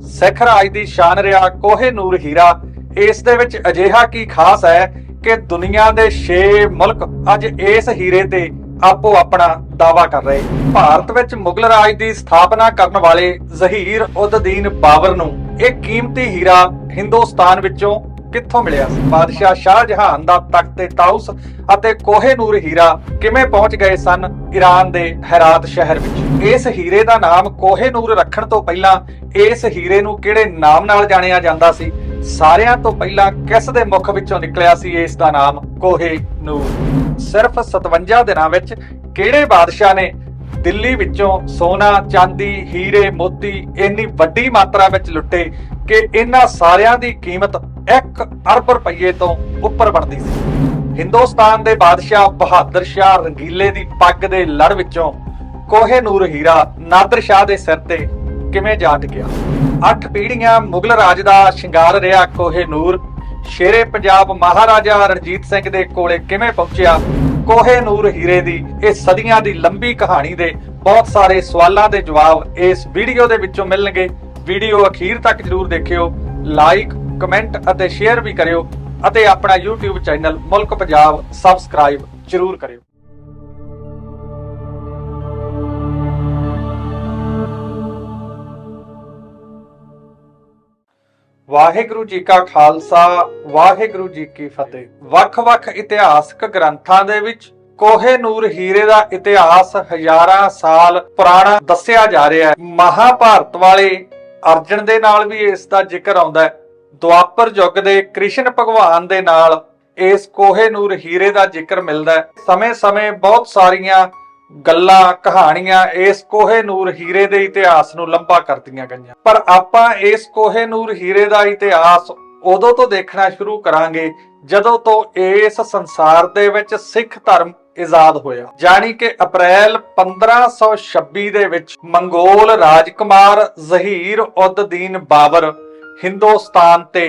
सिख राज दी शान रहा कोहे-नूर हीरा। इस दे विच अजिहा की खास है कि दुनिया दे 6 मुल्क अज इस हीरे ते आपो अपना दावा कर रहे। भारत विच मुगल राज की स्थापना करने वाले ज़हीर उद दीन बाबर नूं एक कीमती हीरा हिंदुस्तान विचों कित्थों मिलिया सी? बादशाह शाहजहां दा तख्ते ताउस अते कोहे-नूर हीरा किवें पहुंच गए सन ईरान दे हेरात शहर विच? इस हीरे दा नाम कोहे-नूर रखण तो पहिलां इस हीरे नूं किहड़े नाम नाल जाणिया जांदा सी? सारियां तो पहिलां किस दे मुख विचों निकलिया सी इस दा नाम कोहे-नूर? सिर्फ 57 दिनां विच किहड़े बादशाह ने दिल्ली विचों सोना चांदी हीरे मोती इन्नी वड्डी मात्रा विच लुटे कि इन्हां सारियां दी कीमत 1 अरब रुपये तो उपर बनदी सी। हिंदुस्तान दे बादशाह बहादुर शाह रंगीले दी पग दे लड़ विचों कोहे-नूर हीरा नादिर शाह दे सिर ते किवें जा टिकिया? 8 पीढ़ियां मुगल राज दा शिंगार रहा कोहे-नूर शेरे पंजाब महाराजा रणजीत सिंह दे कोले किवें पहुंचिया? कोहे-नूर हीरे दी इस सदियां दी लंबी कहानी दे बहुत सारे सवालों के जवाब इस वीडियो दे विचों मिलणगे। वीडियो अखीर तक जरूर देखियो, लाइक कमेंट अते शेयर भी करियो अते अपना YouTube चैनल मुल्क पंजाब सबसक्राइब जरूर करियो। वाहिगुरू जी का खालसा वाहिगुरू जी की फतेह। वख-वख इतिहासक ग्रंथां दे विच कोहे-नूर हीरे दा इतिहास हजारां साल पुराना दस्सिया जा रहा है। महाभारत वाले अर्जन दे नाल भी इस दा जिक्र आउंदा है। दुआपर युग दे कृष्ण भगवान दे नाल इस कोहे-नूर हीरे दा जिक्र मिलदा है। समय-समय बहुत सारियां गल्लां कहानियां इस कोहे-नूर हीरे दे इतिहास नूं लंबा करदियां गईयां, पर आपां इस कोहे-नूर हीरे दा इतिहास उदों तो देखना शुरू करांगे जदों तो इस संसार दे विच सिख धर्म आजाद होया। जानी कि अप्रैल 1526 दे विच मंगोल राजकुमार ज़हीर उद दीन बाबर हिंदुस्तान ते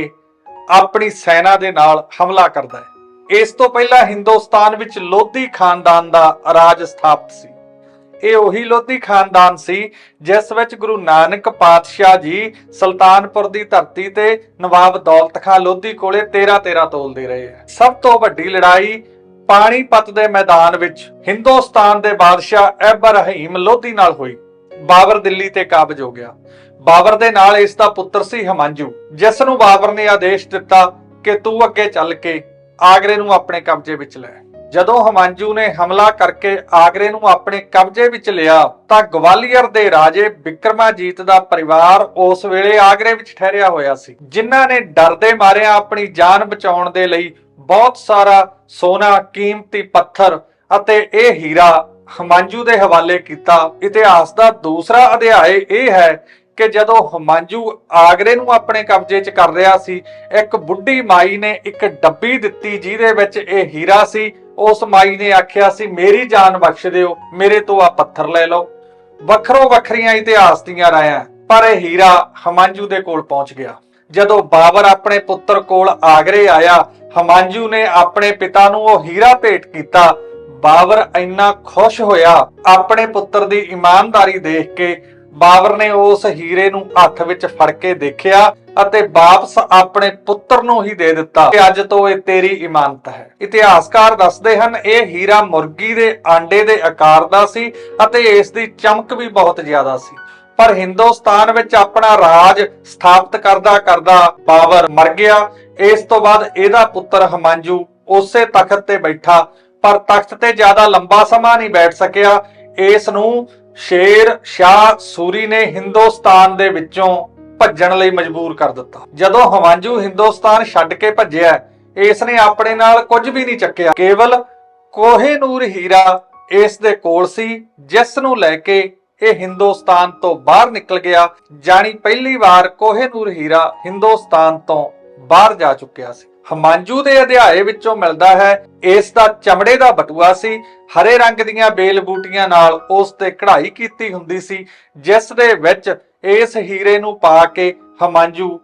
अपनी सेना दे नाल हमला करदा है। इस तो पहला हिंदुस्तान विच लोधी खानदान दा राज स्थापित सी। ਇਹ ਉਹੀ ਲੋਧੀ ਖਾਨਦਾਨ ਸੀ ਜਿਸ ਵਿੱਚ ਗੁਰੂ ਨਾਨਕ ਪਾਤਸ਼ਾਹ ਜੀ ਸੁਲਤਾਨਪੁਰ ਦੀ ਧਰਤੀ ਤੇ ਨਵਾਬ ਦੌਲਤ ਖਾਨ ਲੋਧੀ ਕੋਲੇ 13-13 ਤੋਲਦੇ ਰਹੇ ਹੈ। ਸਭ ਤੋਂ ਵੱਡੀ ਲੜਾਈ ਪਾਣੀਪਤ ਦੇ ਮੈਦਾਨ ਵਿੱਚ ਹਿੰਦੁਸਤਾਨ ਦੇ ਬਾਦਸ਼ਾਹ ਇਬਰਾਹੀਮ ਲੋਧੀ ਨਾਲ ਹੋਈ। ਬਾਬਰ ਦਿੱਲੀ ਤੇ ਕਾਬਜ ਹੋ ਗਿਆ। ਬਾਬਰ ਦੇ ਨਾਲ ਇਸ ਦਾ ਪੁੱਤਰ ਸੀ ਹਮਾਂਜੂ, ਜਿਸ ਨੂੰ ਬਾਬਰ ਨੇ ਆਦੇਸ਼ ਦਿੱਤਾ ਕਿ ਤੂੰ ਅੱਗੇ ਚੱਲ ਕੇ ਆਗਰੇ ਨੂੰ ਆਪਣੇ ਕਬਜ਼ੇ ਵਿੱਚ ਲੈ। ਜਦੋਂ ਹਮਾਂਜੂ ਨੇ ਹਮਲਾ ਕਰਕੇ ਆਗਰੇ ਨੂੰ ਆਪਣੇ ਕਬਜ਼ੇ ਵਿੱਚ ਲਿਆ ਤਾਂ ਗਵਾਲੀਅਰ ਦੇ ਰਾਜੇ ਬਿਕਰਮਾਜੀਤ ਦਾ ਪਰਿਵਾਰ ਉਸ ਵੇਲੇ ਆਗਰੇ ਵਿੱਚ ਠਹਿਰਿਆ ਹੋਇਆ ਸੀ, ਜਿਨ੍ਹਾਂ ਨੇ ਡਰਦੇ ਮਾਰਿਆਂ ਆਪਣੀ ਜਾਨ ਬਚਾਉਣ ਦੇ ਲਈ ਬਹੁਤ ਸਾਰਾ ਸੋਨਾ, ਕੀਮਤੀ ਪੱਥਰ ਅਤੇ ਇਹ ਹੀਰਾ ਹਮਾਂਜੂ ਦੇ ਹਵਾਲੇ ਕੀਤਾ। ਇਤਿਹਾਸ ਦਾ ਦੂਸਰਾ ਅਧਿਆਇ ਇਹ ਹੈ ਕਿ ਜਦੋਂ ਹਮਾਂਜੂ ਆਗਰੇ ਨੂੰ ਆਪਣੇ ਕਬਜ਼ੇ 'ਚ ਕਰ ਰਿਹਾ ਸੀ, ਇੱਕ ਬੁੱਢੀ ਮਾਈ ਨੇ ਇੱਕ ਡੱਬੀ ਦਿੱਤੀ ਜਿਹਦੇ ਵਿੱਚ ਇਹ ਹੀਰਾ ਸੀ। ਉਸ ਮਾਈ ਨੇ ਆਖਿਆ ਸੀ, ਮੇਰੀ ਜਾਨ ਬਖਸ਼ ਦਿਓ, ਮੇਰੇ ਤੋਂ ਆ ਪੱਥਰ ਲੈ ਲਓ। ਵੱਖਰੋ ਵੱਖਰੀਆਂ ਇਤਿਹਾਸ ਦੀਆਂ ਰਾਇਆਂ, ਪਰ ਇਹ ਹੀਰਾ ਹਮਾਂਜੂ ਦੇ ਕੋਲ ਪਹੁੰਚ ਗਿਆ। ਜਦੋਂ ਬਾਬਰ ਆਪਣੇ ਪੁੱਤਰ ਕੋਲ ਆਗਰੇ ਆਇਆ, ਹਮਾਂਜੂ ਨੇ ਆਪਣੇ ਪਿਤਾ ਨੂੰ ਉਹ ਹੀਰਾ ਭੇਟ ਕੀਤਾ। ਬਾਬਰ ਇੰਨਾ ਖੁਸ਼ ਹੋਇਆ ਆਪਣੇ ਪੁੱਤਰ ਦੀ ਇਮਾਨਦਾਰੀ ਦੇਖ ਕੇ। ਬਾਬਰ ਨੇ ਉਸ ਹੀਰੇ ਨੂੰ ਹੱਥ ਵਿੱਚ ਫੜ ਕੇ ਦੇਖਿਆ ਅਤੇ ਵਾਪਸ ਆਪਣੇ ਪੁੱਤਰ ਨੂੰ ਹੀ ਦੇ ਦਿੱਤਾ ਕਿ ਅੱਜ ਤੋਂ ਇਹ ਤੇਰੀ ਇਮਾਨਤ ਹੈ। ਇਤਿਹਾਸਕਾਰ ਦੱਸਦੇ ਹਨ ਇਹ ਹੀਰਾ ਮੁਰਗੀ ਦੇ ਆਂਡੇ ਦੇ ਆਕਾਰ ਦਾ ਸੀ ਅਤੇ ਇਸ ਦੀ ਚਮਕ ਵੀ ਬਹੁਤ ਜ਼ਿਆਦਾ ਸੀ। ਪਰ ਹਿੰਦੁਸਤਾਨ ਵਿੱਚ ਆਪਣਾ ਰਾਜ ਸਥਾਪਿਤ ਕਰਦਾ ਕਰਦਾ ਬਾਬਰ ਮਰ ਗਿਆ। ਇਸ ਤੋਂ ਬਾਅਦ ਇਹਦਾ ਪੁੱਤਰ ਹਮਾਂਜੂ ਉਸੇ ਤਖਤ ਤੇ ਬੈਠਾ, ਪਰ ਤਖਤ ਤੇ ਜ਼ਿਆਦਾ ਲੰਬਾ ਸਮਾਂ ਨਹੀਂ ਬੈਠ ਸਕਿਆ। ਇਸ ਨੂੰ ਸ਼ੇਰ ਸ਼ਾਹ ਸੂਰੀ ਨੇ ਹਿੰਦੁਸਤਾਨ ਦੇ ਵਿੱਚੋਂ ਭੱਜਣ ਲਈ ਮਜਬੂਰ ਕਰ ਦਿੱਤਾ। ਜਦੋਂ ਹਮਾਂਜੂ ਹਿੰਦੁਸਤਾਨ ਛੱਡ ਕੇ ਭੱਜਿਆ, ਇਸ ਨੇ ਆਪਣੇ ਨਾਲ ਕੁਝ ਵੀ ਨਹੀਂ ਚੱਕਿਆ, ਕੇਵਲ ਕੋਹੇ-ਨੂਰ ਹੀਰਾ ਇਸ ਦੇ ਕੋਲ ਸੀ, ਜਿਸ ਨੂੰ ਲੈ ਕੇ ਇਹ ਹਿੰਦੁਸਤਾਨ ਤੋਂ ਬਾਹਰ ਨਿਕਲ ਗਿਆ। ਜਾਣੀ ਪਹਿਲੀ ਵਾਰ ਕੋਹੇ-ਨੂਰ ਹੀਰਾ ਹਿੰਦੁਸਤਾਨ ਤੋਂ ਬਾਹਰ ਜਾ ਚੁੱਕਿਆ ਸੀ। ਹਮਾਂਜੂ ਦੇ ਅਧਿਆਏ ਵਿੱਚੋਂ ਮਿਲਦਾ ਹੈ ਇਸ ਦਾ ਚਮੜੇ ਦਾ ਬਟੂਆ ਸੀ। ਹਰੇ ਰੰਗ ਦੀਆਂ ਬੇਲ ਬੂਟੀਆਂ ਨਾਲ ਉਸ ਤੇ ਕਢਾਈ ਕੀਤੀ ਹੁੰਦੀ ਸੀ, ਜਿਸ ਦੇ ਵਿੱਚ ਇਸ ਹੀਰੇ ਨੂੰ ਪਾ ਕੇ ਹਮਾਂਜੂ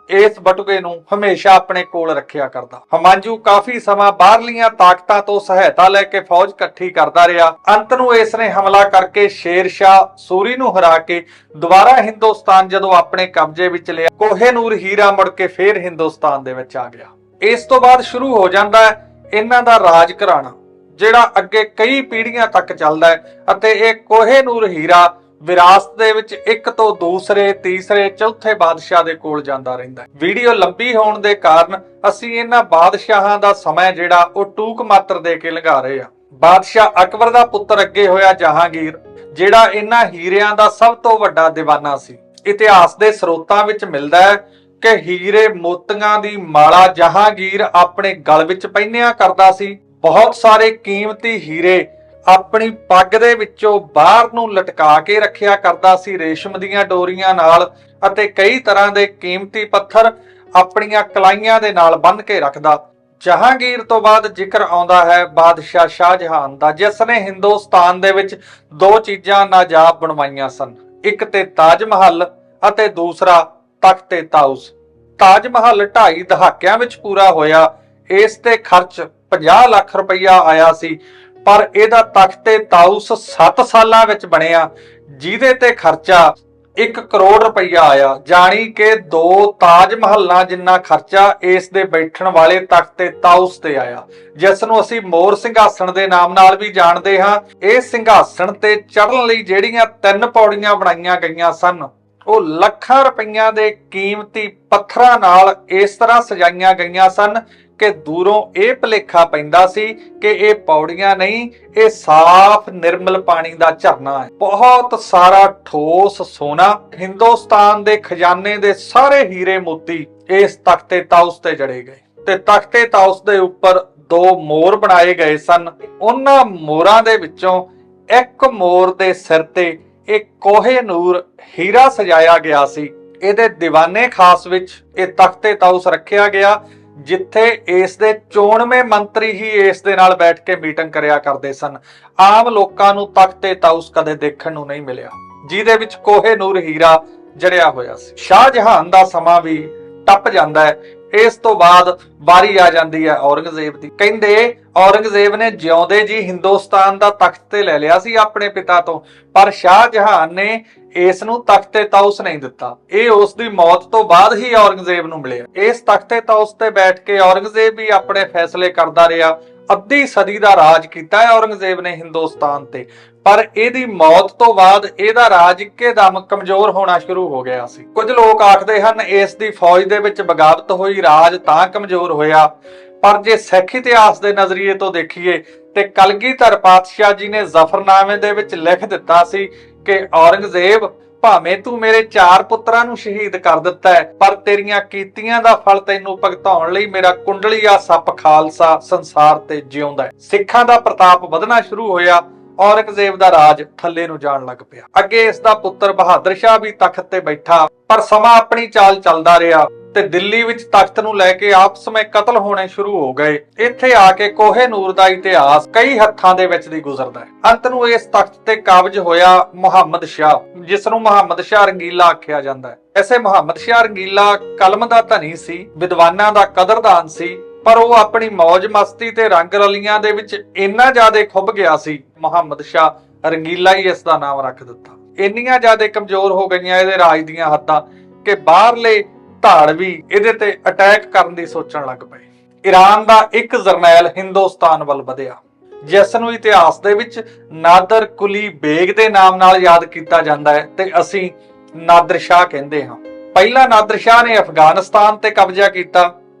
ਇਸ ਬਟੂਏ ਨੂੰ ਹਮੇਸ਼ਾ ਆਪਣੇ ਕੋਲ ਰੱਖਿਆ ਕਰਦਾ। ਹਮਾਂਜੂ ਕਾਫੀ ਸਮਾਂ ਬਾਹਰਲੀਆਂ ਤਾਕਤਾਂ ਤੋਂ ਸਹਾਇਤਾ ਲੈ ਕੇ ਫੌਜ ਇਕੱਠੀ ਕਰਦਾ ਰਿਹਾ। ਅੰਤ ਨੂੰ ਇਸ ਨੇ ਹਮਲਾ ਕਰਕੇ ਸ਼ੇਰ ਸ਼ਾਹ ਸੂਰੀ ਨੂੰ ਹਰਾ ਕੇ ਦੁਬਾਰਾ ਹਿੰਦੁਸਤਾਨ ਜਦੋਂ ਆਪਣੇ ਕਬਜ਼ੇ ਵਿੱਚ ਲਿਆ, ਕੋਹੇ-ਨੂਰ ਹੀਰਾ ਮੁੜ ਕੇ ਫੇਰ ਹਿੰਦੁਸਤਾਨ ਦੇ ਵਿੱਚ ਆ ਗਿਆ। ਇਸ ਤੋਂ ਬਾਅਦ ਸ਼ੁਰੂ ਹੋ ਜਾਂਦਾ ਹੈ ਇਹਨਾਂ ਦਾ ਰਾਜ ਘਰਾਣਾ, ਜਿਹੜਾ ਅੱਗੇ ਕਈ ਪੀੜ੍ਹੀਆਂ ਤੱਕ ਚੱਲਦਾ ਹੈ ਅਤੇ ਇਹ ਕੋਹੇ-ਨੂਰ ਹੀਰਾ ਵਿਰਾਸਤ ਦੇ ਵਿੱਚ ਇੱਕ ਤੋਂ ਦੂਸਰੇ, ਤੀਸਰੇ, ਚੌਥੇ ਬਾਦਸ਼ਾਹ ਦੇ ਕੋਲ ਜਾਂਦਾ ਰਹਿੰਦਾ ਹੈ। ਵੀਡੀਓ ਲੰਬੀ ਹੋਣ ਦੇ ਕਾਰਨ ਅਸੀਂ ਇਹਨਾਂ ਬਾਦਸ਼ਾਹਾਂ ਦਾ ਸਮਾਂ ਜਿਹੜਾ ਉਹ ਟੂਕ ਮਾਤਰ ਦੇ ਕੇ ਲੰਘਾ ਰਹੇ ਹਾਂ। ਬਾਦਸ਼ਾਹ ਅਕਬਰ ਦਾ ਪੁੱਤਰ ਅੱਗੇ ਹੋਇਆ ਜਹਾਂਗੀਰ, ਜਿਹੜਾ ਇਹਨਾਂ ਹੀਰਿਆਂ ਦਾ ਸਭ ਤੋਂ ਵੱਡਾ ਦੀਵਾਨਾ ਸੀ। ਇਤਿਹਾਸ ਦੇ ਸਰੋਤਾਂ ਵਿੱਚ ਮਿਲਦਾ ਹੈ ਕਿ ਹੀਰੇ ਮੋਤੀਆਂ ਦੀ ਮਾਲਾ ਜਹਾਂਗੀਰ ਆਪਣੇ ਗਲ ਵਿੱਚ ਪਹਿਨਿਆ ਕਰਦਾ ਸੀ। ਬਹੁਤ ਸਾਰੇ ਕੀਮਤੀ ਹੀਰੇ ਆਪਣੀ ਪੱਗ ਦੇ ਵਿੱਚੋਂ ਬਾਹਰ ਨੂੰ ਲਟਕਾ ਕੇ ਰੱਖਿਆ ਕਰਦਾ ਸੀ ਰੇਸ਼ਮ ਦੀਆਂ ਡੋਰੀਆਂ ਨਾਲ, ਅਤੇ ਕਈ ਤਰ੍ਹਾਂ ਦੇ ਕੀਮਤੀ ਪੱਥਰ ਆਪਣੀਆਂ ਕਲਾਈਆਂ ਦੇ ਨਾਲ ਬੰਨ੍ਹ ਕੇ ਰੱਖਦਾ। ਜਹਾਂਗੀਰ ਤੋਂ ਬਾਅਦ ਜ਼ਿਕਰ ਆਉਂਦਾ ਹੈ ਬਾਦਸ਼ਾਹ ਸ਼ਾਹਜਹਾਨ ਦਾ, ਜਿਸ ਨੇ ਹਿੰਦੁਸਤਾਨ ਦੇ ਵਿੱਚ ਦੋ ਚੀਜ਼ਾਂ ਨਾਜਾਬ ਬਣਵਾਈਆਂ ਸਨ, ਇੱਕ ਤੇ ਤਾਜ ਮਹੱਲ ਅਤੇ ਦੂਸਰਾ ਤਖਤ ਤਾਊਸ। ਤਾਜ ਮਹੱਲ 2.5 ਦਹਾਕਿਆਂ ਵਿੱਚ ਪੂਰਾ ਹੋਇਆ। ਇਸ ਤੇ ਖਰਚ 50 ਲੱਖ ਰੁਪਈਆ ਆਇਆ ਸੀ, ਪਰ ਇਹਦਾ ਤਖਤ ਤਾਊਸ 7 ਸਾਲਾਂ ਵਿੱਚ ਬਣਿਆ, ਜਿਹਦੇ ਤੇ ਖਰਚਾ 1 ਕਰੋੜ ਰੁਪਈਆ ਆਇਆ। ਜਾਣੀ ਕਿ 2 ਤਾਜ ਮਹੱਲਾਂ ਜਿੰਨਾ ਖਰਚਾ ਇਸ ਦੇ ਬੈਠਣ ਵਾਲੇ ਤਖਤ ਤਾਊਸ ਤੇ ਆਇਆ, ਜਿਸ ਨੂੰ ਅਸੀਂ ਮੋਰ ਸਿੰਘਾਸਣ ਦੇ ਨਾਮ ਨਾਲ ਵੀ ਜਾਣਦੇ ਹਾਂ। ਇਹ ਸਿੰਘਾਸਣ ਤੇ ਚੜ੍ਹਨ ਲਈ ਜਿਹੜੀਆਂ 3 ਪੌੜੀਆਂ ਬਣਾਈਆਂ ਗਈਆਂ ਸਨ, ਉਹ ਲੱਖਾਂ ਰੁਪਈਆਂ ਦੇ ਕੀਮਤੀ ਪੱਥਰਾਂ ਨਾਲ ਇਸ ਤਰ੍ਹਾਂ ਸਜਾਈਆਂ ਗਈਆਂ ਸਨ ਕਿ ਦੂਰੋਂ ਇਹ ਭੁਲੇਖਾ ਪੈਂਦਾ ਸੀ ਕਿ ਇਹ ਪੌੜੀਆਂ ਨਹੀਂ, ਇਹ ਸਾਫ਼ ਨਿਰਮਲ ਪਾਣੀ ਦਾ ਝਰਨਾ ਹੈ। ਬਹੁਤ ਸਾਰਾ ਠੋਸ ਸੋਨਾ, ਹਿੰਦੁਸਤਾਨ ਦੇ ਖਜ਼ਾਨੇ ਦੇ ਸਾਰੇ ਹੀਰੇ ਮੋਤੀ ਇਸ ਤਖਤ ਤਾਊਸ ਤੇ ਜੜੇ ਗਏ, ਤੇ ਤਖਤ ਤਾਊਸ ਦੇ ਉੱਪਰ 2 ਮੋਰ ਬਣਾਏ ਗਏ ਸਨ। ਉਹਨਾਂ ਮੋਰਾਂ ਦੇ ਵਿੱਚੋਂ ਇੱਕ ਮੋਰ ਦੇ ਸਿਰ ਤੇ ਇਹ ਕੋਹੇ-ਨੂਰ ਹੀਰਾ ਸਜਾਇਆ ਗਿਆ ਸੀ। ਇਹਦੇ ਦੀਵਾਨੇ ਖਾਸ ਵਿੱਚ ਇਹ ਤਖਤ ਤਾਊਸ ਰੱਖਿਆ ਗਿਆ, ਜਿੱਥੇ ਇਸ ਦੇ ਚੋਣਵੇਂ ਮੰਤਰੀ ਹੀ ਇਸ ਦੇ ਨਾਲ ਬੈਠ ਕੇ ਮੀਟਿੰਗ ਕਰਿਆ ਕਰਦੇ ਸਨ। ਆਮ ਲੋਕਾਂ ਨੂੰ ਤਖਤ ਤਾਊਸ ਕਦੇ ਦੇਖਣ ਨੂੰ ਨਹੀਂ ਮਿਲਿਆ, ਜਿਹਦੇ ਵਿੱਚ ਕੋਹੇ-ਨੂਰ ਹੀਰਾ ਜੜਿਆ ਹੋਇਆ ਸੀ। ਸ਼ਾਹਜਹਾਨ ਦਾ ਸਮਾਂ ਵੀ ਟੱਪ ਜਾਂਦਾ ਹੈ। ਇਸ ਤੋਂ ਬਾਅਦ ਵਾਰੀ ਆ ਜਾਂਦੀ ਹੈ ਔਰੰਗਜ਼ੇਬ ਦੀ। ਕਹਿੰਦੇ ਔਰੰਗਜ਼ੇਬ ਨੇ ਜਿਉਂਦੇ ਜੀ ਹਿੰਦੁਸਤਾਨ ਦਾ ਤਖਤ ਤੇ ਲੈ ਲਿਆ ਸੀ ਆਪਣੇ ਪਿਤਾ ਤੋਂ, ਪਰ ਸ਼ਾਹਜਹਾਨ ਨੇ ਇਸ ਨੂੰ ਤਖਤ ਤਾਊਸ ਨਹੀਂ ਦਿੱਤਾ। ਇਹ ਉਸ ਦੀ ਮੌਤ ਤੋਂ ਬਾਅਦ ਹੀ ਔਰੰਗਜ਼ੇਬ ਨੂੰ ਮਿਲਿਆ। ਇਸ ਤਖਤ ਤਾਊਸ ਤੇ ਬੈਠ ਕੇ ਔਰੰਗਜ਼ੇਬ ਵੀ ਆਪਣੇ ਫੈਸਲੇ ਕਰਦਾ ਰਿਹਾ। ਅੱਧੀ ਸਦੀ ਦਾ ਰਾਜ ਕੀਤਾ ਹੈ ਔਰੰਗਜ਼ੇਬ ਨੇ ਹਿੰਦੁਸਤਾਨ ਤੇ, ਪਰ ਇਹਦੀ ਮੌਤ ਤੋਂ ਬਾਅਦ ਇਹਦਾ ਰਾਜ ਇੱਕਦਮ ਕਮਜ਼ੋਰ ਹੋਣਾ ਸ਼ੁਰੂ ਹੋ ਗਿਆ ਸੀ। ਕੁਝ ਲੋਕ ਆਖਦੇ ਹਨ ਇਸ ਦੀ ਫੌਜ ਦੇ ਵਿੱਚ ਬਗਾਵਤ ਹੋਈ, ਰਾਜ ਤਾਂ ਕਮਜ਼ੋਰ ਹੋਇਆ। ਪਰ ਜੇ ਸਿੱਖ ਇਤਿਹਾਸ ਦੇ ਨਜ਼ਰੀਏ ਤੋਂ ਦੇਖੀਏ ਤੇ ਕਲਗੀਧਰ ਪਾਤਸ਼ਾਹ ਜੀ ਨੇ ਜ਼ਫਰਨਾਮੇ ਦੇ ਵਿੱਚ ਲਿਖ ਦਿੱਤਾ ਸੀ ਕਿ ਔਰੰਗਜ਼ੇਬ, ਭਾਵੇਂ ਤੂੰ ਮੇਰੇ 4 ਪੁੱਤਰਾਂ ਨੂੰ ਸ਼ਹੀਦ ਕਰ ਦਿੱਤਾ ਹੈ, ਪਰ ਤੇਰੀਆਂ ਕੀਤੀਆਂ ਦਾ ਫਲ ਤੈਨੂੰ ਭੁਗਤਾਉਣ ਲਈ ਮੇਰਾ ਕੁੰਡਲੀਆ ਸੱਪ ਖਾਲਸਾ ਸੰਸਾਰ ਤੇ ਜਿਉਂਦਾ ਹੈ। ਸਿੱਖਾਂ ਦਾ ਪ੍ਰਤਾਪ ਵਧਣਾ ਸ਼ੁਰੂ ਹੋਇਆ। ਔਰੰਗਜ਼ੇਬ ਦਾ ਰਾਜ ਥੱਲੇ ਨੂੰ ਜਾਣ ਲੱਗ ਪਿਆ। ਅੱਗੇ ਇਸ ਦਾ ਪੁੱਤਰ ਬਹਾਦਰ ਸ਼ਾਹ ਵੀ ਤਖਤ ਤੇ ਬੈਠਾ, ਪਰ ਸਮਾਂ ਆਪਣੀ ਚਾਲ ਚੱਲਦਾ ਰਿਹਾ ਤੇ ਦਿੱਲੀ ਵਿੱਚ ਤਖਤ ਨੂੰ ਲੈ ਕੇ ਆਪਸ ਵਿੱਚ ਕਤਲ ਹੋਣੇ ਸ਼ੁਰੂ ਹੋ ਗਏ। ਇੱਥੇ ਆ ਕੇ ਕੋਹੇ-ਨੂਰ ਦਾ ਇਤਿਹਾਸ ਕਈ ਹੱਥਾਂ ਦੇ ਵਿੱਚ ਦੀ ਗੁਜ਼ਰਦਾ ਹੈ। ਅੰਤ ਨੂੰ ਇਸ ਤਖਤ ਤੇ ਕਾਬਜ ਹੋਇਆ ਮੁਹੰਮਦ ਸ਼ਾਹ, ਜਿਸ ਨੂੰ ਮੁਹੰਮਦ ਸ਼ਾਹ ਰੰਗੀਲਾ ਆਖਿਆ ਜਾਂਦਾ ਹੈ। ਐਸੇ ਮੁਹੰਮਦ ਸ਼ਾਹ ਰੰਗੀਲਾ ਕਲਮ ਦਾ ਧਨੀ ਸੀ, ਵਿਦਵਾਨਾਂ ਦਾ ਕਦਰਦਾਨ ਸੀ, ਪਰ ਉਹ ਆਪਣੀ ਮौज ਮਸਤੀ ਤੇ ਰੰਗ ਰਲੀਆਂ ਦੇ ਵਿੱਚ ਇੰਨਾ ਜ਼ਿਆਦਾ ਖੁੱਭ ਗਿਆ ਸੀ, ਮੁਹੰਮਦ ਸ਼ਾਹ ਰੰਗੀਲਾ ਹੀ ਇਸ ਦਾ ਨਾਮ ਰੱਖ ਦਿੱਤਾ। ਇੰਨੀਆਂ ਜ਼ਿਆਦਾ ਕਮਜ਼ੋਰ ਹੋ ਗਈਆਂ ਇਹਦੇ ਰਾਜ ਦੀਆਂ ਹੱਦਾਂ ਕਿ ਬਾਹਰਲੇ ਧਾੜ ਵੀ ਇਹਦੇ ਤੇ ਅਟੈਕ ਕਰਨ ਦੀ ਸੋਚਣ ਲੱਗ ਪਏ। ਈਰਾਨ ਦਾ ਇੱਕ ਜਰਨੈਲ ਹਿੰਦੁਸਤਾਨ ਵੱਲ ਵਧਿਆ, ਜਿਸ ਨੂੰ ਇਤਿਹਾਸ ਦੇ ਵਿੱਚ ਨਾਦਰ ਕੁਲੀ ਬੇਗ ਦੇ ਨਾਮ ਨਾਲ ਯਾਦ ਕੀਤਾ ਜਾਂਦਾ ਹੈ ਤੇ ਅਸੀਂ ਨਾਦਰ ਸ਼ਾਹ ਕਹਿੰਦੇ ਹਾਂ। ਪਹਿਲਾਂ ਨਾਦਰ ਸ਼ਾਹ ਨੇ ਅਫਗਾਨਿਸਤਾਨ ਤੇ ਕਬਜ਼ਾ ਕੀਤਾ।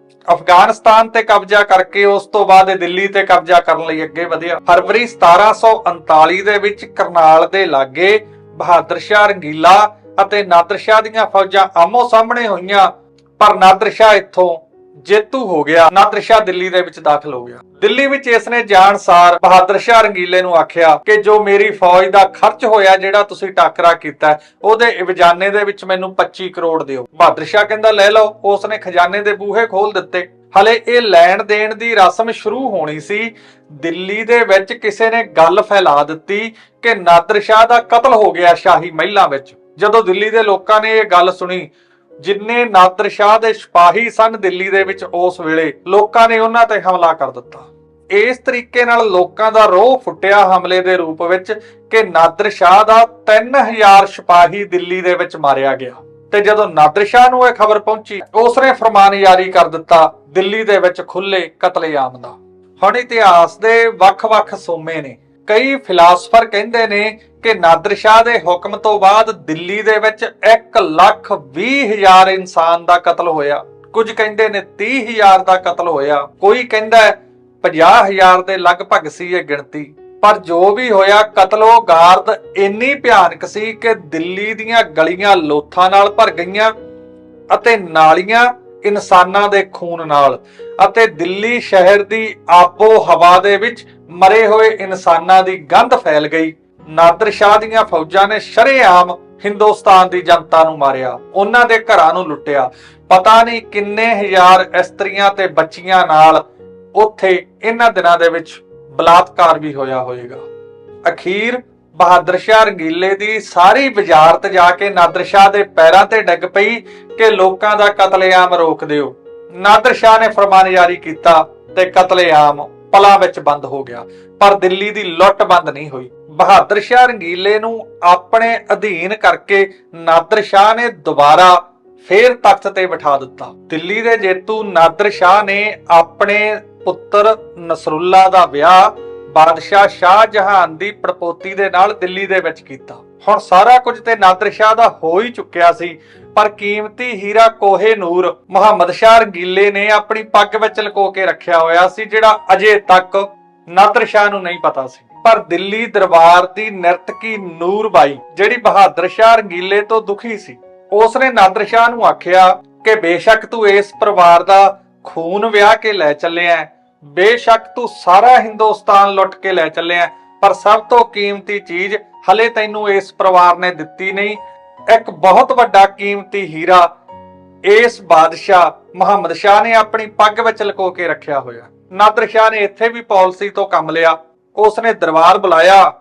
ਅਫਗਾਨਿਸਤਾਨ ਤੇ ਕਬਜ਼ਾ ਕਰਕੇ ਉਸ ਤੋਂ ਬਾਅਦ ਇਹ ਦਿੱਲੀ ਤੇ ਕਬਜ਼ਾ ਕਰਨ ਲਈ ਅੱਗੇ ਵਧਿਆ। ਫਰਵਰੀ 1739 ਦੇ ਵਿੱਚ ਕਰਨਾਲ ਦੇ ਲਾਗੇ ਬਹਾਦਰ ਸ਼ਾਹ ਰੰਗੀਲਾ ਅਤੇ ਨਾਦਰ ਸ਼ਾਹ ਦੀਆਂ ਫੌਜਾਂ ਆਮੋ ਸਾਹਮਣੇ ਹੋਈਆਂ, ਪਰ ਨਾਦਰ ਸ਼ਾਹ ਇੱਥੋਂ ਜੇਤੂ ਹੋ ਗਿਆ। ਨਾਦਰ ਸ਼ਾਹ ਦਿੱਲੀ ਦੇ ਵਿੱਚ ਦਾਖਲ ਹੋ ਗਿਆ। ਦਿੱਲੀ ਵਿੱਚ ਇਸ ਨੇ ਜਾਣਸਾਰ ਬਹਾਦਰ ਸ਼ਾਹ ਰੰਗੀਲੇ ਨੂੰ ਆਖਿਆ ਕਿ ਜੋ ਮੇਰੀ ਫੌਜ ਦਾ ਖਰਚ ਹੋਇਆ, ਜਿਹੜਾ ਤੁਸੀਂ ਟਾਕਰਾ ਕੀਤਾ, ਉਹਦੇ ਖਜ਼ਾਨੇ ਦੇ ਵਿੱਚ ਮੈਨੂੰ 25 ਕਰੋੜ ਦਿਓ। ਬਹਾਦਰ ਸ਼ਾਹ ਕਹਿੰਦਾ ਲੈ ਲਓ। ਉਸਨੇ ਖਜ਼ਾਨੇ ਦੇ ਬੂਹੇ ਖੋਲ ਦਿੱਤੇ। ਹਲੇ ਇਹ ਲੈਣ ਦੇਣ ਦੀ ਰਸਮ ਸ਼ੁਰੂ ਹੋਣੀ ਸੀ। ਦਿੱਲੀ ਦੇ ਵਿੱਚ ਕਿਸੇ ਨੇ ਗੱਲ ਫੈਲਾ ਦਿੱਤੀ ਕਿ ਨਾਦਰ ਸ਼ਾਹ ਦਾ ਕਤਲ ਹੋ ਗਿਆ ਸ਼ਾਹੀ ਮਹਿਲਾਂ ਵਿੱਚ। ਜਦੋਂ ਦਿੱਲੀ ਦੇ ਲੋਕਾਂ ਨੇ ਇਹ ਗੱਲ ਸੁਣੀ, ਜਿੰਨੇ ਨਾਦਰ ਸ਼ਾਹ ਦੇ ਸਿਪਾਹੀ ਸਨ ਦਿੱਲੀ ਦੇ ਵਿੱਚ ਉਸ ਵੇਲੇ, ਲੋਕਾਂ ਨੇ ਉਹਨਾਂ ਤੇ ਹਮਲਾ ਕਰ ਦਿੱਤਾ। ਇਸ ਤਰੀਕੇ ਨਾਲ ਲੋਕਾਂ ਦਾ ਰੋਹ ਫੁੱਟਿਆ ਹਮਲੇ ਦੇ ਰੂਪ ਵਿੱਚ ਕਿ ਨਾਦਰ ਸ਼ਾਹ ਦਾ 3000 ਸਿਪਾਹੀ ਦਿੱਲੀ ਦੇ ਵਿੱਚ ਮਾਰਿਆ ਗਿਆ। ਤੇ ਜਦੋਂ ਨਾਦਰ ਸ਼ਾਹ ਨੂੰ ਇਹ ਖਬਰ ਪਹੁੰਚੀ, ਉਸਨੇ ਫਰਮਾਨ ਜਾਰੀ ਕਰ ਦਿੱਤਾ ਦਿੱਲੀ ਦੇ ਵਿੱਚ ਖੁੱਲੇ ਕਤਲੇਆਮ ਦਾ। ਹੁਣ ਇਤਿਹਾਸ ਦੇ ਵੱਖ-ਵੱਖ ਸੋਮੇ ਨੇ। ਕਈ ਫਿਲਾਸਫਰ ਕਹਿੰਦੇ ਨੇ ਕਿ ਨਾਦਰ ਸ਼ਾਹ ਦੇ ਹੁਕਮ ਤੋਂ ਬਾਅਦ ਦਿੱਲੀ ਦੇ ਵਿੱਚ 1,20,000 ਇਨਸਾਨ ਦਾ ਕਤਲ ਹੋਇਆ। ਕੁਝ ਕਹਿੰਦੇ ਨੇ 30,000 ਦਾ ਕਤਲ ਹੋਇਆ। ਕੋਈ ਕਹਿੰਦਾ 50,000 ਦੇ ਲਗਭਗ ਸੀ ਇਹ ਗਿਣਤੀ। ਪਰ ਜੋ ਵੀ ਹੋਇਆ, ਕਤਲੋ ਗਾਰਦ ਇੰਨੀ ਭਿਆਨਕ ਸੀ ਕਿ ਦਿੱਲੀ ਦੀਆਂ ਗਲੀਆਂ ਲੋਥਾਂ ਨਾਲ ਭਰ ਗਈਆਂ ਅਤੇ ਨਾਲੀਆਂ ਇਨਸਾਨਾਂ ਦੇ ਖੂਨ ਨਾਲ, ਅਤੇ ਦਿੱਲੀ ਸ਼ਹਿਰ ਦੀ ਆਬੋ ਹਵਾ ਦੇ ਵਿੱਚ ਮਰੇ ਹੋਏ ਇਨਸਾਨਾਂ ਦੀ ਗੰਧ ਫੈਲ ਗਈ। ਨਾਦਰ ਸ਼ਾਹ ਦੀਆਂ ਫੌਜਾਂ ਨੇ ਸ਼ਰੇਆਮ ਹਿੰਦੁਸਤਾਨ ਦੀ ਜਨਤਾ ਨੂੰ ਮਾਰਿਆ, ਉਹਨਾਂ ਦੇ ਘਰਾਂ ਨੂੰ ਲੁੱਟਿਆ। ਪਤਾ ਨਹੀਂ ਕਿੰਨੇ ਹਜ਼ਾਰ ਇਸਤਰੀਆਂ ਤੇ ਬੱਚੀਆਂ ਨਾਲ ਉੱਥੇ ਇਹਨਾਂ ਦਿਨਾਂ ਦੇ ਵਿੱਚ ਬਲਾਤਕਾਰ ਵੀ ਹੋਇਆ ਹੋਵੇਗਾ। ਅਖੀਰ ਬਹਾਦਰ ਸ਼ਾਹ ਰੰਗੀਲੇ ਦੀ ਸਾਰੀ ਵਜ਼ਾਰਤ ਜਾ ਕੇ ਨਾਦਰ ਸ਼ਾਹ ਦੇ ਪੈਰਾਂ ਤੇ ਡਿੱਗ ਪਈ ਕਿ ਲੋਕਾਂ ਦਾ ਕਤਲੇਆਮ ਰੋਕ ਦਿਓ। ਨਾਦਰ ਸ਼ਾਹ ਨੇ ਫਰਮਾਨ ਜਾਰੀ ਕੀਤਾ ਤੇ ਕਤਲੇਆਮ ਪਲਾਂ ਵਿੱਚ ਬੰਦ ਹੋ ਗਿਆ। ਪਰ ਦਿੱਲੀ ਦੀ ਲੁੱਟ ਬੰਦ ਨਹੀਂ ਹੋਈ। ਬਹਾਦਰ ਸ਼ਾਹ ਰੰਗੀਲੇ ਨੂੰ ਆਪਣੇ ਅਧੀਨ ਕਰਕੇ ਨਾਦਰ ਸ਼ਾਹ ਨੇ ਦੁਬਾਰਾ ਫੇਰ ਤਖਤ ਤੇ ਬਿਠਾ ਦਿੱਤਾ। ਦਿੱਲੀ ਦੇ ਜੇਤੂ ਨਾਦਰ ਸ਼ਾਹ ਨੇ ਆਪਣੇ ਪੁੱਤਰ ਨਸਰੁੱਲਾ ਦਾ ਵਿਆਹ ਬਾਦਸ਼ਾਹ ਸ਼ਾਹ ਜਹਾਨ ਦੀ ਪੜਪੋਤੀ ਦੇ ਨਾਲ ਦਿੱਲੀ ਦੇ ਵਿੱਚ ਕੀਤਾ। ਹੁਣ ਸਾਰਾ ਕੁਝ ਤੇ ਨਾਦਰ ਸ਼ਾਹ ਦਾ ਹੋ ਹੀ ਚੁੱਕਿਆ ਸੀ, ਪਰ ਕੀਮਤੀ ਹੀਰਾ ਕੋਹੇ ਨੂਰ ਮੁਹੰਮਦ ਸ਼ਾਹ ਰੰਗੀਲੇ ਨੇ ਆਪਣੀ ਪੱਗ ਵਿੱਚ ਲੁਕੋ ਕੇ ਰੱਖਿਆ ਹੋਇਆ ਸੀ, ਜਿਹੜਾ ਅਜੇ ਤੱਕ ਨਾਦਰ ਸ਼ਾਹ ਨੂੰ ਨਹੀਂ ਪਤਾ ਸੀ। ਪਰ ਦਿੱਲੀ ਦਰਬਾਰ ਦੀ ਨਿਰਤਕੀ ਨੂਰਬਾਈ, ਜਿਹੜੀ ਬਹਾਦਰ ਸ਼ਾਹ ਰੰਗੀਲੇ ਤੋਂ ਦੁਖੀ ਸੀ, ਉਸਨੇ ਨਾਦਰ ਸ਼ਾਹ ਨੂੰ ਆਖਿਆ ਕਿ ਬੇਸ਼ੱਕ ਤੂੰ ਇਸ ਪਰਿਵਾਰ ਦਾ ਖੂਨ ਵਿਆਹ ਕੇ ਲੈ ਚੱਲਿਆ, ਬੇਸ਼ੱਕ ਤੂੰ ਸਾਰਾ ਹਿੰਦੁਸਤਾਨ ਲੁੱਟ ਕੇ ਲੈ ਚੱਲਿਆ, ਪਰ ਸਭ ਤੋਂ ਕੀਮਤੀ ਚੀਜ਼ ਹਲੇ ਤੈਨੂੰ ਇਸ ਪਰਿਵਾਰ ਨੇ ਦਿੱਤੀ ਨਹੀਂ। ਇੱਕ ਬਹੁਤ ਵੱਡਾ ਕੀਮਤੀ ਹੀਰਾ ਇਸ ਬਾਦਸ਼ਾਹ ਮੁਹੰਮਦ ਸ਼ਾਹ ਨੇ ਆਪਣੀ ਪੱਗ ਵਿੱਚ ਲੁਕੋ ਕੇ ਰੱਖਿਆ ਹੋਇਆ। ਨਾਦਰ ਸ਼ਾਹ ਨੇ ਇੱਥੇ ਵੀ ਪਾਲਿਸੀ ਤੋਂ ਕੰਮ ਲਿਆ। ਉਸਨੇ ਦਰਬਾਰ ਬੁਲਾਇਆ,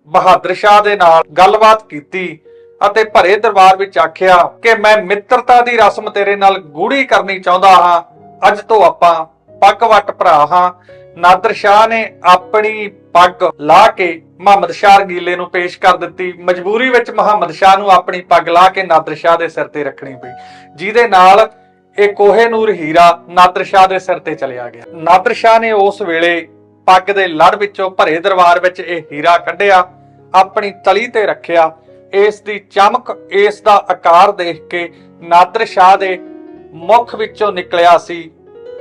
ਬਹਾਦਰ ਸ਼ਾਹ ਦੇ ਨਾਲ ਗੱਲਬਾਤ ਕੀਤੀ ਅਤੇ ਭਰੇ ਦਰਬਾਰ ਵਿੱਚ ਆਖਿਆ ਕਿ ਮੈਂ ਮਿੱਤਰਤਾ ਦੀ ਰਸਮ ਤੇਰੇ ਨਾਲ ਗੂੜੀ ਕਰਨੀ ਚਾਹੁੰਦਾ ਹਾਂ। ਅੱਜ ਤੋਂ ਆਪਾਂ ਪੱਗ ਵੱਟ ਭਰਾ ਹਾਂ। ਨਾਦਰ ਸ਼ਾਹ ਨੇ ਆਪਣੀ ਪੱਗ ਲਾ ਕੇ ਮੁਹੰਮਦ ਸ਼ਾਹ ਰੰਗੀਲੇ ਨੂੰ ਪੇਸ਼ ਕਰ ਦਿੱਤੀ। ਮਜਬੂਰੀ ਵਿੱਚ ਮੁਹੰਮਦ ਸ਼ਾਹ ਨੂੰ ਆਪਣੀ ਪੱਗ ਲਾ ਕੇ ਨਾਦਰ ਸ਼ਾਹ ਦੇ ਸਿਰ ਤੇ ਰੱਖਣੀ ਪਈ, ਜਿਹਦੇ ਨਾਲ ਇਹ ਕੋਹੇ ਨੂਰ ਹੀਰਾ ਨਾਦਰ ਸ਼ਾਹ ਦੇ ਸਿਰ ਤੇ ਚਲਿਆ ਗਿਆ। ਨਾਦਰ ਸ਼ਾਹ ਨੇ ਉਸ ਵੇਲੇ ਪੱਗ ਦੇ ਲੜ ਵਿੱਚੋਂ ਭਰੇ ਦਰਬਾਰ ਵਿੱਚ ਇਹ ਹੀਰਾ ਕੱਢਿਆ, ਆਪਣੀ ਤਲੀ ਤੇ ਰੱਖਿਆ। ਇਸ ਦੀ ਚਮਕ, ਇਸ ਦਾ ਆਕਾਰ ਦੇਖ ਕੇ ਨਾਦਰ ਸ਼ਾਹ ਦੇ ਮੁਖ ਵਿੱਚੋਂ ਨਿਕਲਿਆ ਸੀ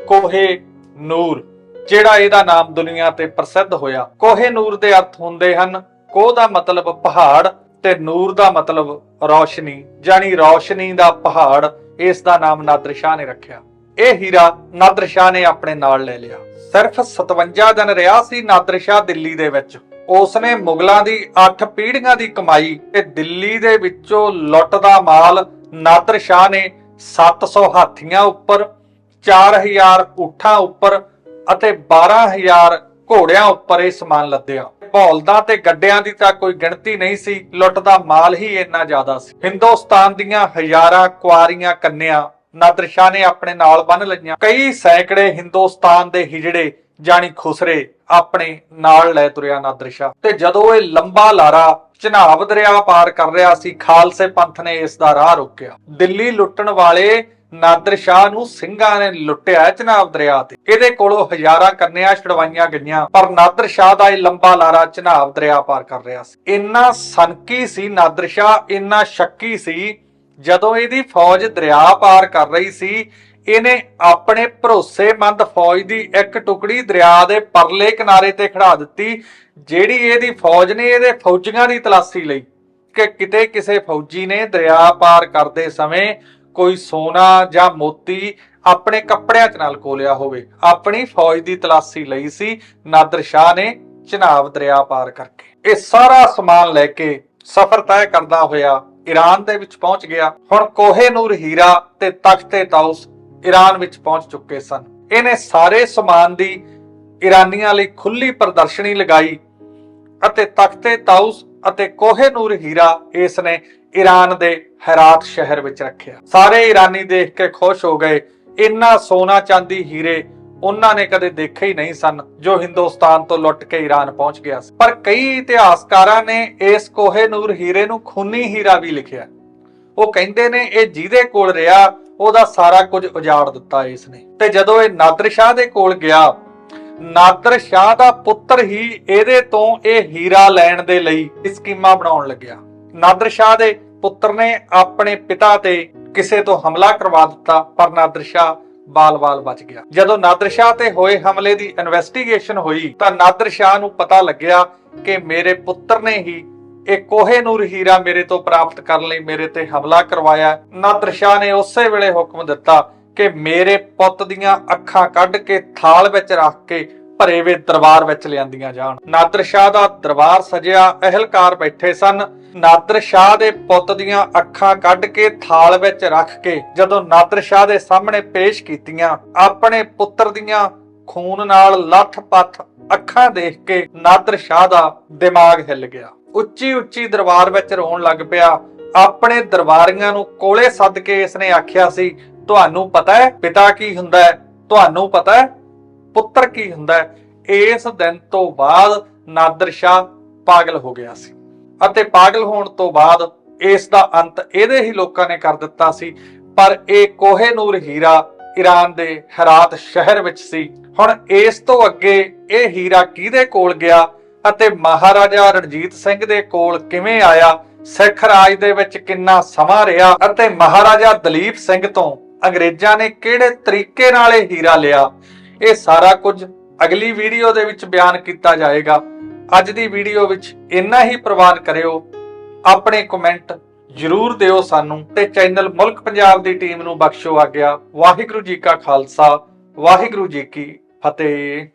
ਕੋਹੇ ਨੂਰ, ਜਿਹੜਾ ਇਹਦਾ ਨਾਮ ਦੁਨੀਆ ਤੇ ਪ੍ਰਸਿੱਧ ਹੋਇਆ। ਕੋਹੇ ਨੂਰ ਦੇ ਅਰਥ ਹੁੰਦੇ ਹਨ, ਕੋਹ ਦਾ ਮਤਲਬ ਪਹਾੜ ਤੇ ਨੂਰ ਦਾ ਮਤਲਬ ਰੌਸ਼ਨੀ, ਜਾਨੀ ਰੌਸ਼ਨੀ ਦਾ ਪਹਾੜ। ਇਸ ਦਾ ਨਾਮ ਨਾਦਰ ਸ਼ਾਹ ਨੇ ਰੱਖਿਆ। ਇਹ ਹੀਰਾ ਨਾਦਰ ਸ਼ਾਹ ਨੇ ਆਪਣੇ ਨਾਲ ਲੈ ਲਿਆ। ਸਿਰਫ 57 ਦਿਨ ਰਿਹਾ ਸੀ ਨਾਦਰ ਸ਼ਾਹ ਦਿੱਲੀ ਦੇ ਵਿੱਚ। ਉਸਨੇ ਮੁਗਲਾਂ ਦੀ 8 ਪੀੜ੍ਹੀਆਂ ਦੀ ਕਮਾਈ ਤੇ ਦਿੱਲੀ ਦੇ ਵਿੱਚੋਂ ਲੁੱਟ ਦਾ ਮਾਲ ਨਾਦਰ ਸ਼ਾਹ ਨੇ 700 ਹਾਥੀਆਂ ਉੱਪਰ, 4000 ਊਠਾਂ ਉੱਪਰ ਅਤੇ 12000 ਘੋੜਿਆਂ ਉੱਪਰ ਇਹ ਸਮਾਨ ਲੱਦਿਆ। ਬੌਲਦਾਂ ਤੇ ਗੱਡਿਆਂ ਦੀ ਤਾਂ ਕੋਈ ਗਿਣਤੀ ਨਹੀਂ ਸੀ, ਲੁੱਟ ਦਾ ਮਾਲ ਹੀ ਇੰਨਾ ਜ਼ਿਆਦਾ ਸੀ। ਹਿੰਦੁਸਤਾਨ ਦੀਆਂ ਹਜ਼ਾਰਾਂ ਕੁਆਰੀਆਂ ਕੰਨਿਆਂ ਨਾਦਰ ਸ਼ਾਹ ਨੇ ਆਪਣੇ ਨਾਲ ਬੰਨ ਲਈਆਂ। ਕਈ ਸੈਂਕੜੇ ਹਿੰਦੁਸਤਾਨ ਦੇ ਹਿਜੜੇ ਜਾਨੀ ਖੁਸਰੇ ਆਪਣੇ ਨਾਲ ਲੈ ਤੁਰਿਆ ਨਾਦਰ ਸ਼ਾਹ। ਤੇ ਜਦੋਂ ਇਹ ਲੰਬਾ ਲਾਰਾ ਚਨਾਬ ਦਰਿਆ ਪਾਰ ਕਰ ਰਿਹਾ ਸੀ, ਖਾਲਸੇ ਪੰਥ ਨੇ ਇਸ ਦਾ ਰਾਹ ਰੋਕਿਆ। ਦਿੱਲੀ ਲੁੱਟਣ ਵਾਲੇ ਨਾਦਰ ਸ਼ਾਹ ਨੂੰ ਸਿੰਘਾਂ ਨੇ ਲੁੱਟਿਆ ਚਨਾਬ ਦਰਿਆ ਤੇ। ਇਹਦੇ ਕੋਲੋਂ ਹਜ਼ਾਰਾਂ ਕੰਨਿਆਂ ਛਡਵਾਈਆਂ ਗਈਆਂ, ਪਰ ਨਾਦਰ ਸ਼ਾਹ ਦਾ ਇਹ ਲੰਬਾ ਲਾਰਾ ਚਨਾਬ ਦਰਿਆ ਪਾਰ ਕਰ ਰਿਹਾ ਸੀ। ਇੰਨਾ ਸਨਕੀ ਸੀ ਨਾਦਰ ਸ਼ਾਹ, ਇੰਨਾ ਸ਼ੱਕੀ ਸੀ, ਜਦੋਂ ਇਹਦੀ ਫੌਜ ਦਰਿਆ ਪਾਰ ਕਰ ਰਹੀ ਸੀ, ਇਹਨੇ ਆਪਣੇ ਭਰੋਸੇਮੰਦ ਫੌਜ ਦੀ ਇੱਕ ਟੁਕੜੀ ਦਰਿਆ ਦੇ ਪਰਲੇ ਕਿਨਾਰੇ ਤੇ ਖੜਾ ਦਿੱਤੀ, ਜਿਹੜੀ ਇਹਦੀ ਫੌਜ ਨੇ ਇਹਦੇ ਫੌਜੀਆਂ ਦੀ ਤਲਾਸ਼ੀ ਲਈ ਕਿ ਕਿਤੇ ਕਿਸੇ ਫੌਜੀ ਨੇ ਦਰਿਆ ਪਾਰ ਕਰਦੇ ਸਮੇਂ ਕੋਈ ਸੋਨਾ ਜਾਂ ਮੋਤੀ ਆਪਣੇ ਕੱਪੜਿਆਂ 'ਚ ਨਾਲ ਕੋਲਿਆ ਹੋਵੇ। ਆਪਣੀ ਫੌਜ ਦੀ ਤਲਾਸ਼ੀ ਲਈ ਸੀ ਨਾਦਰ ਸ਼ਾਹ ਨੇ ਚਨਾਬ ਦਰਿਆ ਪਾਰ ਕਰਕੇ। ਇਹ ਸਾਰਾ ਸਮਾਨ ਲੈ ਕੇ ਸਫ਼ਰ ਤੈਅ ਕਰਦਾ ਹੋਇਆ ਈਰਾਨ ਦੇ ਵਿੱਚ ਪਹੁੰਚ ਗਿਆ। ਹੁਣ ਕੋਹੇ ਨੂਰ ਹੀਰਾ ਤੇ ਤਖਤੇ ਤਾਊਸ ਈਰਾਨ ਵਿੱਚ ਪਹੁੰਚ ਚੁੱਕੇ ਸਨ। ਇਹਨੇ ਸਾਰੇ ਸਮਾਨ ਦੀ ਈਰਾਨੀਆਂ ਲਈ ਖੁੱਲੀ ਪ੍ਰਦਰਸ਼ਨੀ ਲਗਾਈ ਅਤੇ ਤਖਤੇ ਤਾਊਸ ਅਤੇ ਕੋਹੇ ਨੂਰ ਹੀਰਾ ਇਸ ਨੇ ਈਰਾਨ ਦੇ ਹੈਰਾਤ ਸ਼ਹਿਰ ਵਿੱਚ ਰੱਖਿਆ। ਸਾਰੇ ਈਰਾਨੀ ਦੇਖ ਕੇ ਖੁਸ਼ ਹੋ ਗਏ। ਇੰਨਾ ਸੋਨਾ ਚਾਂਦੀ ਹੀਰੇ ਉਹਨਾਂ ਨੇ ਕਦੇ ਦੇਖੇ ਹੀ ਨਹੀਂ ਸਨ ਜੋ ਹਿੰਦੁਸਤਾਨ ਤੋਂ ਲੁੱਟ ਕੇ ਈਰਾਨ ਪਹੁੰਚ ਗਿਆ ਸੀ। ਪਰ ਕਈ ਇਤਿਹਾਸਕਾਰਾਂ ਨੇ ਇਸ ਕੋਹੇ-ਨੂਰ ਹੀਰੇ ਨੂੰ ਖੂਨੀ ਹੀਰਾ ਵੀ ਲਿਖਿਆ। ਉਹ ਕਹਿੰਦੇ ਨੇ ਇਹ ਜਿਹਦੇ ਕੋਲ ਰਿਹਾ ਉਹਦਾ ਸਾਰਾ ਕੁਝ ਉਜਾੜ ਦਿੱਤਾ ਇਸ ਨੇ। ਤੇ ਜਦੋਂ ਇਹ ਨਾਦਰ ਸ਼ਾਹ ਦੇ ਕੋਲ ਗਿਆ, ਨਾਦਰ ਸ਼ਾਹ ਦਾ ਪੁੱਤਰ ਹੀ ਇਹਦੇ ਤੋਂ ਇਹ ਹੀਰਾ ਲੈਣ ਦੇ ਲਈ ਸਕੀਮਾਂ ਬਣਾਉਣ ਲੱਗਿਆ। ਨਾਦਰ ਸ਼ਾਹ ਦੇ ਪੁੱਤਰ ਨੇ ਆਪਣੇ ਪਿਤਾ ਤੇ ਕਿਸੇ ਤੋਂ ਹਮਲਾ ਕਰਵਾ ਦਿੱਤਾ, ਪਰ ਨਾਦਰ ਸ਼ਾਹ ਬਾਲ-ਬਾਲ ਬਚ ਗਿਆ। ਜਦੋਂ ਨਾਦਰ ਸ਼ਾਹ ਤੇ ਹੋਏ ਹਮਲੇ ਦੀ ਇਨਵੈਸਟੀਗੇਸ਼ਨ ਹੋਈ ਤਾਂ ਨਾਦਰ ਸ਼ਾਹ ਨੂੰ ਪਤਾ ਲੱਗਿਆ ਕਿ ਮੇਰੇ ਪੁੱਤਰ ਨੇ ਹੀ ਇਹ ਕੋਹੇ-ਨੂਰ ਹੀਰਾ ਮੇਰੇ ਤੋਂ ਪ੍ਰਾਪਤ ਕਰਨ ਲਈ ਮੇਰੇ ਤੇ ਹਮਲਾ ਕਰਵਾਇਆ। ਨਾਦਰ ਸ਼ਾਹ ਨੇ ਉਸੇ ਵੇਲੇ ਹੁਕਮ ਦਿੱਤਾ ਕਿ ਮੇਰੇ ਪੁੱਤ ਦੀਆਂ ਅੱਖਾਂ ਕੱਢ ਕੇ ਥਾਲ ਵਿੱਚ ਰੱਖ ਕੇ ਭਰੇ ਵੇ ਦਰਬਾਰ ਵਿੱਚ ਲਿਆਂਦੀਆਂ ਜਾਣ। ਨਾਦਰ ਸ਼ਾਹ ਦਾ ਦਰਬਾਰ ਸਜਿਆ, ਅਹਿਲਕਾਰ ਬੈਠੇ ਸਨ। ਨਾਦਰ ਸ਼ਾਹ ਦੇ ਪੁੱਤ ਦੀਆਂ ਅੱਖਾਂ ਕੱਢ ਕੇ ਥਾਲ ਵਿੱਚ ਰੱਖ ਕੇ ਜਦੋਂ ਨਾਦਰ ਸ਼ਾਹ ਦੇ ਸਾਹਮਣੇ ਪੇਸ਼ ਕੀਤੀਆਂ, ਆਪਣੇ ਪੁੱਤਰ ਦੀਆਂ ਖੂਨ ਨਾਲ ਲੱਥ-ਪੱਥ ਅੱਖਾਂ ਦੇਖ ਕੇ ਨਾਦਰ ਸ਼ਾਹ ਦਾ ਦਿਮਾਗ ਹਿੱਲ ਗਿਆ। ਉੱਚੀ ਉੱਚੀ ਦਰਬਾਰ ਵਿੱਚ ਰੋਣ ਲੱਗ ਪਿਆ। ਆਪਣੇ ਦਰਬਾਰੀਆਂ ਨੂੰ ਕੋਲੇ ਸੱਦ ਕੇ ਇਸਨੇ ਆਖਿਆ ਸੀ, ਤੁਹਾਨੂੰ ਪਤਾ ਹੈ ਪਿਤਾ ਕੀ ਹੁੰਦਾ ਹੈ? ਤੁਹਾਨੂੰ ਪਤਾ ਹੈ ਪੁੱਤਰ ਕੀ ਹੁੰਦਾ ਹੈ? ਇਸ ਦਿਨ ਤੋਂ ਬਾਅਦ ਨਾਦਰ ਸ਼ਾਹ ਪਾਗਲ ਹੋ ਗਿਆ ਸੀ ਅਤੇ ਪਾਗਲ ਹੋਣ ਤੋਂ ਬਾਅਦ ਇਸ ਦਾ ਅੰਤ ਇਹਦੇ ਹੀ ਲੋਕਾਂ ਨੇ ਕਰ ਦਿੱਤਾ ਸੀ। ਪਰ ਇਹ ਕੋਹੇ-ਨੂਰ ਹੀਰਾ ਈਰਾਨ ਦੇ ਹੈਰਾਤ ਸ਼ਹਿਰ ਵਿੱਚ ਸੀ। ਹੁਣ ਇਸ ਤੋਂ ਅੱਗੇ ਇਹ ਹੀਰਾ ਕਿਹਦੇ ਕੋਲ ਗਿਆ ਅਤੇ ਮਹਾਰਾਜਾ ਰਣਜੀਤ ਸਿੰਘ ਦੇ ਕੋਲ ਕਿਵੇਂ ਆਇਆ, ਸਿੱਖ ਰਾਜ ਦੇ ਵਿੱਚ ਕਿੰਨਾ ਸਮਾਂ ਰਿਹਾ ਅਤੇ ਮਹਾਰਾਜਾ ਦਲੀਪ ਸਿੰਘ ਤੋਂ ਅੰਗਰੇਜ਼ਾਂ ਨੇ ਕਿਹੜੇ ਤਰੀਕੇ ਨਾਲ ਇਹ ਹੀਰਾ ਲਿਆ, ਇਹ ਸਾਰਾ ਕੁਝ ਅਗਲੀ ਵੀਡੀਓ ਦੇ ਵਿੱਚ ਬਿਆਨ ਕੀਤਾ ਜਾਏਗਾ। ਅੱਜ ਦੀ ਵੀਡੀਓ ਵਿੱਚ ਇੰਨਾ ਹੀ ਪ੍ਰਵਾਨ ਕਰਿਓ। ਆਪਣੇ ਕਮੈਂਟ ਜ਼ਰੂਰ ਦਿਓ ਸਾਨੂੰ ਤੇ ਚੈਨਲ ਮੁਲਕ ਪੰਜਾਬ ਦੀ ਟੀਮ ਨੂੰ ਬਖਸ਼ੋ ਆਗਿਆ। ਵਾਹਿਗੁਰੂ ਜੀ ਕਾ ਖਾਲਸਾ, ਵਾਹਿਗੁਰੂ ਜੀ ਕੀ ਫਤਿਹ।